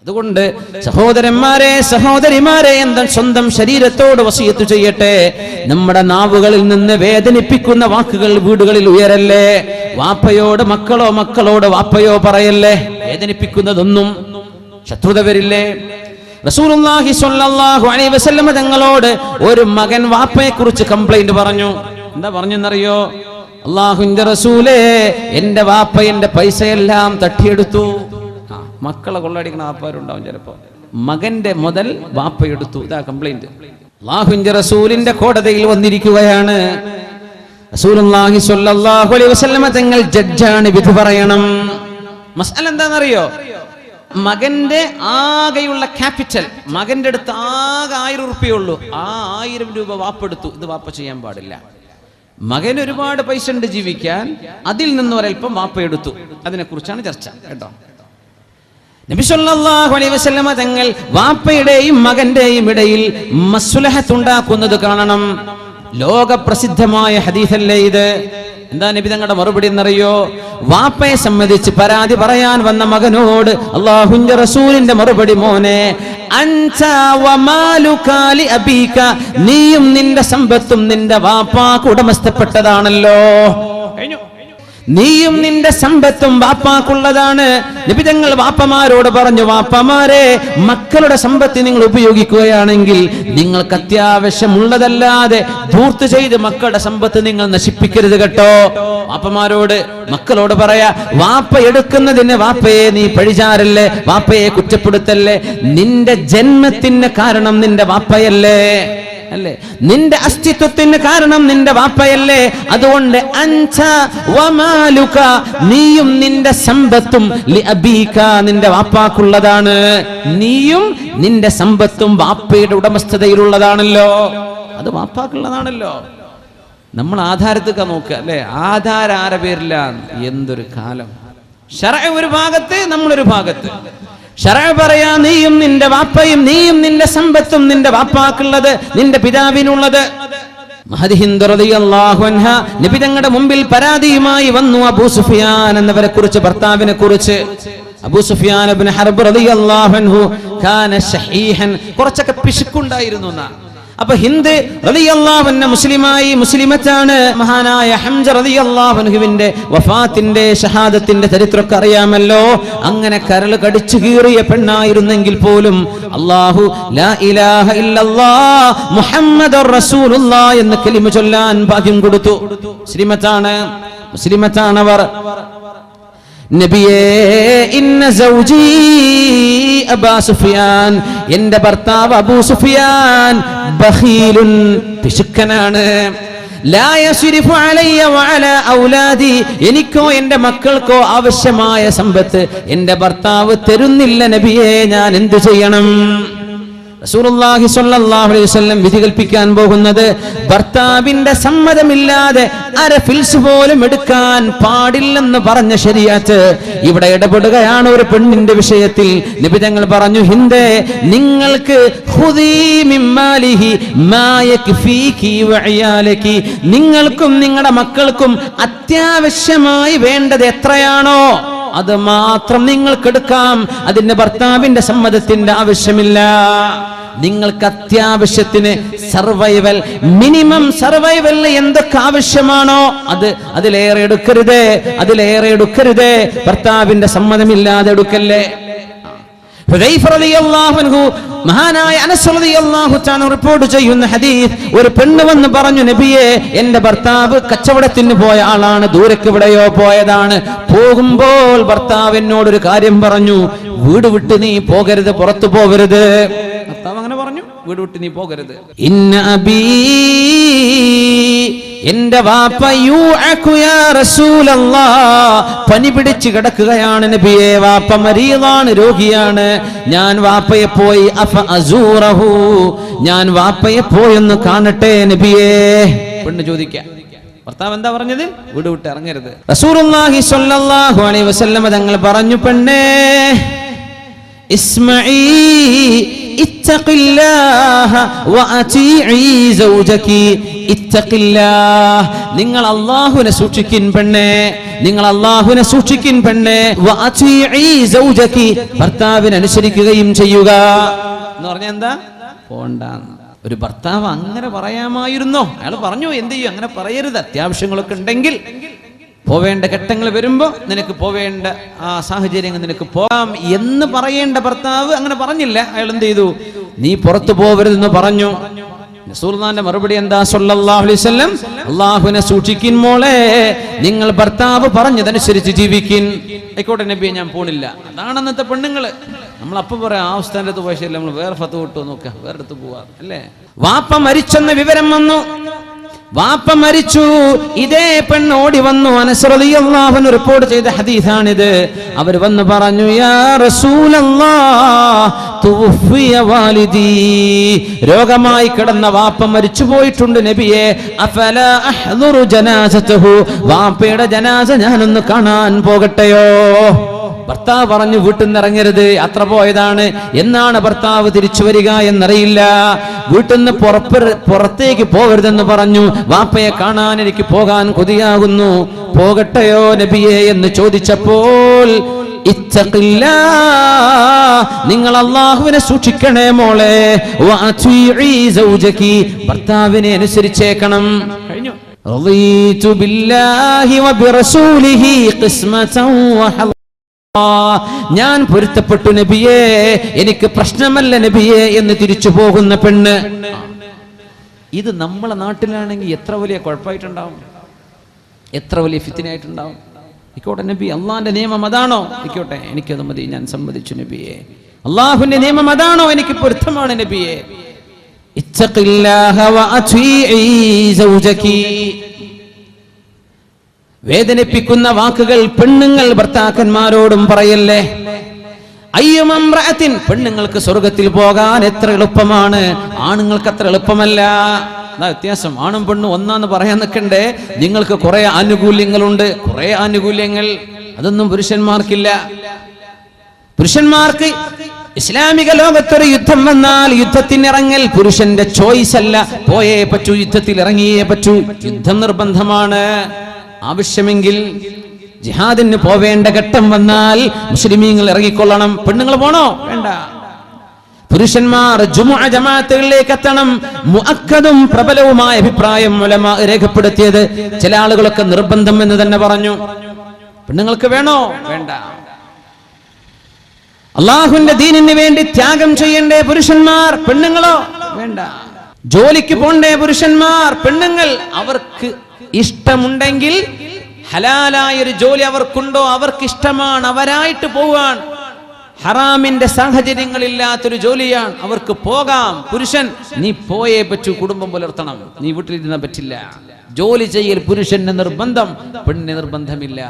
അതുകൊണ്ട് സഹോദരന്മാരെ, സഹോദരിമാരെ, എന്താ സ്വന്തം ശരീരത്തോട് വസിയത്ത് ചെയ്യട്ടെ. നമ്മുടെ നാവുകളിൽ നിന്ന് വേദനിപ്പിക്കുന്ന വാക്കുകൾ വീടുകളിൽ ഉയരല്ലേ. വാപ്പയോട് മക്കളോ, മക്കളോട് വാപ്പയോ പറയല്ലേ. വേദനിപ്പിക്കുന്നതൊന്നും ശത്രുത വരില്ലേ. റസൂലുള്ളാഹി സ്വല്ലല്ലാഹു അലൈഹി വസല്ലം തങ്ങളോട് ഒരു മകൻ വാപ്പയെ കുറിച്ച് കംപ്ലൈന്റ് പറഞ്ഞു. എന്താ പറഞ്ഞെന്നറിയോ? അല്ലാഹുവിന്റെ റസൂലേ, എന്റെ വാപ്പ എന്റെ പൈസയെല്ലാം തട്ടിയെടുത്തു. മക്കളെ കൊള്ളടിക്കുന്ന വാപ്പാരുണ്ടാവും ചിലപ്പോ. മകന്റെ മുതൽ വാപ്പയെടുത്തു. ഇതാ കംപ്ലൈന്റ്. അല്ലാഹുവിന്റെ റസൂലിന്റെ കോടതിയിൽ വന്നിരിക്കുകയാണ്. റസൂലുള്ളാഹി സ്വല്ലല്ലാഹു അലൈഹി വസല്ലം തങ്ങൾ ജഡ്ജാണ്, വിധി പറയണം. മസ്അല എന്താണെന്നറിയോ? മകന്റെ ആകെയുള്ള ക്യാപിറ്റൽ, മകന്റെ അടുത്ത് ആകെ 1000 രൂപയുള്ളൂ. ആ 1000 രൂപ വാപ്പെടുത്തു. ഇത് വാപ്പ ചെയ്യാൻ പാടില്ല. മകന് ഒരുപാട് പൈസ ഉണ്ട് ജീവിക്കാൻ, അതിൽ നിന്ന് ഒരൽപ്പം വാപ്പ എടുത്തു. അതിനെ കുറിച്ചാണ് ചർച്ച കേട്ടോ. നബി സല്ലല്ലാഹു അലൈഹി വസല്ലം തങ്ങൾ വാപ്പയുടെയും മകന്റെയും ഇടയിൽ മസ്ലഹത്ത് ഉണ്ടാക്കുന്നത് കാണണം. ലോകപ്രസിദ്ധമായ ഹദീസല്ലേ ഇത്. എന്താ നബി തങ്ങളുടെ മറുപടി എന്നറിയോ? വാപ്പയെ സംബന്ധിച്ച് പരാതി പറയാൻ വന്ന മകനോട് അല്ലാഹുവിന്റെ റസൂലിന്റെ മറുപടി, മോനെ, അൻത വമാലുക ലി അബീക, നീയും നിന്റെ സമ്പത്തും നിന്റെ വാപ്പാക്ക് ഉടമസ്ഥപ്പെട്ടതാണല്ലോ. നീയും നിന്റെ സമ്പത്തും വാപ്പാക്കുള്ളതാണ്. നബി തങ്ങൾ വാപ്പമാരോട് പറഞ്ഞു, വാപ്പമാരെ, മക്കളുടെ സമ്പത്ത് നിങ്ങൾ ഉപയോഗിക്കുകയാണെങ്കിൽ നിങ്ങൾക്ക് അത്യാവശ്യമുള്ളതല്ലാതെ ധൂർത്ത് ചെയ്ത് മക്കളുടെ സമ്പത്ത് നിങ്ങൾ നശിപ്പിക്കരുത് കേട്ടോ. വാപ്പമാരോട്, മക്കളോട് പറയാ, വാപ്പ എടുക്കുന്നതിന് വാപ്പയെ നീ പഴിചാരല്ലേ, വാപ്പയെ കുറ്റപ്പെടുത്തല്ലേ. നിന്റെ ജന്മത്തിന് കാരണം നിന്റെ വാപ്പയല്ലേ, അല്ലേ? നിന്റെ അസ്തിത്വത്തിന് കാരണം നിന്റെ വാപ്പയല്ലേ? അതുകൊണ്ട് അൻത വമാലുക, നീയും നിന്റെ സമ്പത്തും ലി അബീക, നിന്റെ വാപ്പാക്കുള്ളതാണ്. നീയും നിന്റെ സമ്പത്തും വാപ്പയുടെ ഉടമസ്ഥതയിലുള്ളതാണല്ലോ. അത് വാപ്പാക്കുള്ളതാണല്ലോ. നമ്മൾ ആധാരത്തൊക്കെ നോക്കുക, അല്ലേ? ആധാരം ആരെ പേരില്ല? എന്തൊരു കാലം. ശർഅ ഒരു ഭാഗത്ത്, നമ്മളൊരു ഭാഗത്ത്. ശർഅ പറയാ, നീയും നിന്റെ വാപ്പയും, നീയും നിന്റെ സമ്പത്തും നിന്റെ വാപ്പാക്കുള്ളത്, നിന്റെ പിതാവിനുള്ളത്. മഹദി ഹിന്ദ് റളിയല്ലാഹു അൻഹ നബി തങ്ങളുടെ മുമ്പിൽ പരാതിയുമായി വന്നു. അബൂ സുഫിയാൻ എന്നവരെ കുറിച്ച്, ഭർത്താവിനെ കുറിച്ച്. അബൂ സുഫിയാൻ ഇബ്നു ഹർബ് റളിയല്ലാഹു അൻഹു കാന ശഹീഹൻ, കുറച്ചൊക്കെ പിശുക്കുണ്ടായിരുന്നു എന്നാ. അപ്പൊ ഹിന്ദ് റളിയല്ലാഹു അൻഹ മുസ്ലിമായി, മുസ്ലിമത്താണ്. മഹാനായ ഹംസ റളിയല്ലാഹു അൻഹുവിന്റെ വഫാത്തിന്റെ, ഷഹാദത്തിന്റെ ചരിത്രമൊക്കെ അറിയാമല്ലോ. അങ്ങനെ കരൾ കടിച്ചു കീറിയ പെണ്ണായിരുന്നെങ്കിൽ പോലും അല്ലാഹു ലാ ഇലാഹ ഇല്ലല്ലാഹ് മുഹമ്മദുർ റസൂലുള്ളാഹ് എന്ന കലിമ ചൊല്ലാൻ ഭാഗ്യം കൊടുത്തു. മുസ്ലിമത്താണവർ. നബിയേ, ഇന്ന സൗജി അബൂ സുഫിയാൻ, എന്റെ ഭർത്താവ് അബൂ സുഫിയാൻ ബഖീലുൻ, പിശുക്കനാണ്. ലാ യസ്രിഫു അലയ്യ വഅലാ ഔലാദി, എനിക്കോ എന്റെ മക്കൾക്കോ ആവശ്യമായ സമ്പത്ത് എന്റെ ഭർത്താവ് തരുന്നില്ല. നബിയേ, ഞാൻ എന്തു ചെയ്യണം? റസൂലുള്ളാഹി സ്വല്ലല്ലാഹു അലൈഹി വസല്ലം വിധി കൽപ്പിക്കാൻ പോകുന്നത്, ഭർത്താവിന്റെ സമ്മതമില്ലാതെ അര ഫിൽസ് പോലും എടുക്കാൻ പാടില്ലെന്ന് പറഞ്ഞ ശരീഅത്ത് ഇവിടെ ഇടപെടുകയാണ് ഒരു പെണ്ണിന്റെ വിഷയത്തിൽ. നബി തങ്ങൾ പറഞ്ഞു, ഹിന്ദേ, നിങ്ങൾക്ക് ഖുദീ മിമ്മാലിഹി മാ യക്ഫീകി വഇയാലകി, നിങ്ങൾക്കും നിങ്ങളുടെ മക്കൾക്കും അത്യാവശ്യമായി വേണ്ടത് എത്രയാണോ അത് മാത്രം നിങ്ങൾക്ക് എടുക്കാം. അതിന്റെ ഭർത്താവിന്റെ സമ്മതത്തിന്റെ ആവശ്യമില്ല. നിങ്ങൾക്ക് അത്യാവശ്യത്തിന് സർവൈവൽ, മിനിമം സർവൈവലിന് എന്തൊക്കെ ആവശ്യമാണോ അതിലേറെ എടുക്കരുത്. ഭർത്താവിന്റെ സമ്മതമില്ലാതെ എടുക്കല്ലേ. ഹുദൈഫ റളിയല്ലാഹു അൻഹു, മഹാനായ അനസ് റളിയല്ലാഹു തആല റിപ്പോർട്ട് ചെയ്യുന്ന ഹദീസ്, ഒരു പെണ്ണ് വന്ന് പറഞ്ഞു, നബിയെ, എന്റെ ഭർത്താവ് കച്ചവടത്തിന് പോയ ആളാണ്, ദൂരക്ക് എവിടെയോ പോയതാണ്. പോകുമ്പോൾ ഭർത്താവ് എന്നോടൊരു കാര്യം പറഞ്ഞു, വീട് വിട്ട് നീ പോകരുത്, പുറത്തു പോകരുത്. ഭർത്താവ് അങ്ങനെ പറഞ്ഞു, വീട് വിട്ട് നീ പോകരുത്. ഇന്ന അബീ, എന്റെ വാപ്പ യുഅഖു യാ റസൂലല്ലാഹ്, പനി പിടിച്ച് കിടക്കുകയാണ് നബിയെ, വാപ്പ മരീദാണ്, രോഗിയാണ്. ഞാൻ വാപ്പയെ പോയി അഫ അസൂറഹു, ഞാൻ വാപ്പയെ പോയി ഒന്ന് കാണട്ടെ നബിയെ. പെണ്ണ് ചോദിക്കുക, ഭർത്താവ് എന്താ പറഞ്ഞത്? വീട് വിട്ട് ഇറങ്ങരുത്. റസൂലുള്ളാഹി സ്വല്ലല്ലാഹു അലൈഹി വസല്ലം തങ്ങൾ പറഞ്ഞു, പെണ്ണേ, ഇസ്മഈ ഇത്തഖില്ലാഹ വഅതീഇ സൗജകി, ഇത്തഖില്ലാഹ്, നിങ്ങൾ അല്ലാഹുവിനെ സൂക്ഷിക്കിൻ പെണ്ണേ, നിങ്ങൾ അല്ലാഹുവിനെ സൂക്ഷിക്കിൻ പെണ്ണെ, വഅതീഇ സൗജകി, ഭർത്താവിനെ അനുസരിക്കുകയും ചെയ്യുക എന്ന് പറഞ്ഞാൽ എന്താ? പോണ്ടാന്ന്. ഒരു ഭർത്താവ് അങ്ങനെ പറയാമായിരുന്നോ? അയാൾ പറഞ്ഞു, എന്ത് ചെയ്യും? അങ്ങനെ പറയരുത്. അത്യാവശ്യങ്ങളൊക്കെ ഉണ്ടെങ്കിൽ, പോവേണ്ട ഘട്ടങ്ങൾ വരുമ്പോ നിനക്ക് പോവേണ്ട ആ സാഹചര്യങ്ങൾ നിനക്ക് പോകാം എന്ന് പറയേണ്ട ഭർത്താവ് അങ്ങനെ പറഞ്ഞില്ല. അയാൾ എന്ത് ചെയ്തു? നീ പുറത്തു പോവരുതെന്ന് പറഞ്ഞു. റസൂലുള്ളാഹിന്റെ മറുപടി എന്താ? സല്ലല്ലാഹു അലൈഹി വസല്ലം, അല്ലാഹുവിനെ സൂക്ഷിക്കിൻ മോളെ, നിങ്ങൾ ഭർത്താവ് പറഞ്ഞതനുസരിച്ച് ജീവിക്കിൻ. ആയിക്കോട്ടെ നബിയെ, ഞാൻ പോണില്ല. അതാണ് അന്നത്തെ പെണ്ണുങ്ങള്. നമ്മളപ്പം പറയാം, ആ ഉസ്താദിന്റെ അടുത്ത് പോയ ശരി, നമ്മൾ വേറെ ഫത്വ കിട്ടുമോ നോക്കാം, വേറെ അടുത്ത് പോവാ അല്ലേ. വാപ്പ മരിച്ചെന്ന വിവരം വന്നു. വാപ്പ മരിച്ചു. ഇതേ പെണ്ണ് ഓടി വന്നു. അനസ് റളിയല്ലാഹു അൻഹു റിപ്പോർട്ട് ചെയ്ത ഹദീസാണിത്. അവർ വന്ന് പറഞ്ഞു, യാ റസൂലല്ലാഹ് തുവഫിയ വാലിദി, രോഗമായി കിടന്ന വാപ്പ മരിച്ചു പോയിട്ടുണ്ട് നബിയെ. അഫലാ അഹ്ദുറു ജനാസതഹു, വാപ്പയുടെ ജനാസ ഞാനൊന്ന് കാണാൻ പോകട്ടെയോ? ഭർത്താവ് പറഞ്ഞു, വീട്ടിൽ നിന്ന് ഇറങ്ങരുത്, യാത്ര പോയതാണ്. എന്നാണ് ഭർത്താവ് തിരിച്ചു വരിക എന്നറിയില്ല. വീട്ടിൽ നിന്ന് പുറത്തേക്ക് പോകരുതെന്ന് പറഞ്ഞു. വാപ്പയെ കാണാൻ എനിക്ക് പോകാൻ കൊതിയാകുന്നു, പോകട്ടെയോ നബിയെ എന്ന് ചോദിച്ചപ്പോൾ, ഇത്തഖില്ലാ, നിങ്ങൾ അല്ലാഹുവിനെ സൂക്ഷിക്കണേ മോളെ, വഅതീഇ സൗജകി, ഭർത്താവിനെ അനുസരിച്ചേക്കണം. കഴിഞ്ഞു. റളീതു ബില്ലാഹി വബിറസൂലിഹി ഖിസ്മതൻ വഹ, ഞാൻ പൊരുത്തപ്പെട്ടു നബിയെ, എനിക്ക് പ്രശ്നമല്ല നബിയെ എന്ന് തിരിച്ചു പോകുന്ന പെണ്ണ്. ഇത് നമ്മളെ നാട്ടിലാണെങ്കിൽ എത്ര വലിയ കുഴപ്പമായിട്ടുണ്ടാവും, എത്ര വലിയ ഫിത്നയായിട്ടുണ്ടാവും. ആയിക്കോട്ടെ നബി, അള്ളാഹിന്റെ നിയമം അതാണോ? ആയിക്കോട്ടെ, എനിക്കത് മതി, ഞാൻ സമ്മതിച്ചു നബിയെ. അള്ളാഹുവിന്റെ നിയമം അതാണോ? എനിക്ക് പൊരുത്തമാണ് നബിയെ. ഇത്തഖില്ലാഹ വഅതീഇ സൗജകി. വേദനിപ്പിക്കുന്ന വാക്കുകൾ പെണ്ണുങ്ങൾ ഭർത്താക്കന്മാരോടും പറയല്ലേ. അയ്യുമംറഅത്തിൻ, പെണ്ണുങ്ങൾക്ക് സ്വർഗത്തിൽ പോകാൻ എത്ര എളുപ്പമാണ്, ആണുങ്ങൾക്ക് അത്ര എളുപ്പമല്ല. അതാ വ്യത്യാസം. ആണും പെണ്ണും ഒന്നാന്ന് പറയാൻ നിൽക്കണ്ടേ. നിങ്ങൾക്ക് കുറെ ആനുകൂല്യങ്ങളുണ്ട്, കുറെ ആനുകൂല്യങ്ങൾ. അതൊന്നും പുരുഷന്മാർക്കില്ല. പുരുഷന്മാർക്ക് ഇസ്ലാമിക ലോകത്തൊരു യുദ്ധം വന്നാൽ യുദ്ധത്തിനിറങ്ങൽ പുരുഷന്റെ ചോയ്സ് അല്ല. പോയേ പറ്റൂ, യുദ്ധത്തിൽ ഇറങ്ങിയേ പറ്റൂ. യുദ്ധം നിർബന്ധമാണ്. ആവശ്യമെങ്കിൽ ജിഹാദിന് പോവേണ്ട ഘട്ടം വന്നാൽ മുസ്ലിമീങ്ങൾ ഇറങ്ങിക്കൊള്ളണം. പെണ്ണുങ്ങൾ പോണോ? വേണ്ട. പുരുഷന്മാർ ജുമുഅ ജമാഅത്തുകളിലേക്ക് എത്തണം. മുഅക്കദും പ്രബലവുമായ അഭിപ്രായം ഉലമാ രേഖപ്പെടുത്തിയത്. ചില ആളുകളൊക്കെ നിർബന്ധം എന്ന് തന്നെ പറഞ്ഞു. പെണ്ണുങ്ങൾക്ക് വേണോ? വേണ്ട. അല്ലാഹുവിന്റെ ദീനിന് വേണ്ടി ത്യാഗം ചെയ്യണ്ടേ പുരുഷന്മാർ? പെണ്ണുങ്ങളോ? വേണ്ട. ജോലിക്ക് പോണ്ടേ പുരുഷന്മാർ? പെണ്ണുങ്ങൾ അവർക്ക് ഇഷ്ടമുണ്ടെങ്കിൽ, ഹലാലായൊരു ജോലി അവർക്കുണ്ടോ, അവർക്ക് ഇഷ്ടമാണ്, അവരായിട്ട് പോവാൻ. ഹറാമിന്റെ സാഹചര്യങ്ങളില്ലാത്തൊരു ജോലിയാണ്, അവർക്ക് പോകാം. പുരുഷൻ, നീ പോയേ പറ്റൂ, കുടുംബം പുലർത്തണം, നീ വീട്ടിലിരുന്നാൻ പറ്റില്ല. ജോലി ചെയ്യൽ പുരുഷന് നിർബന്ധം, പെണ്ണിന് നിർബന്ധമില്ല.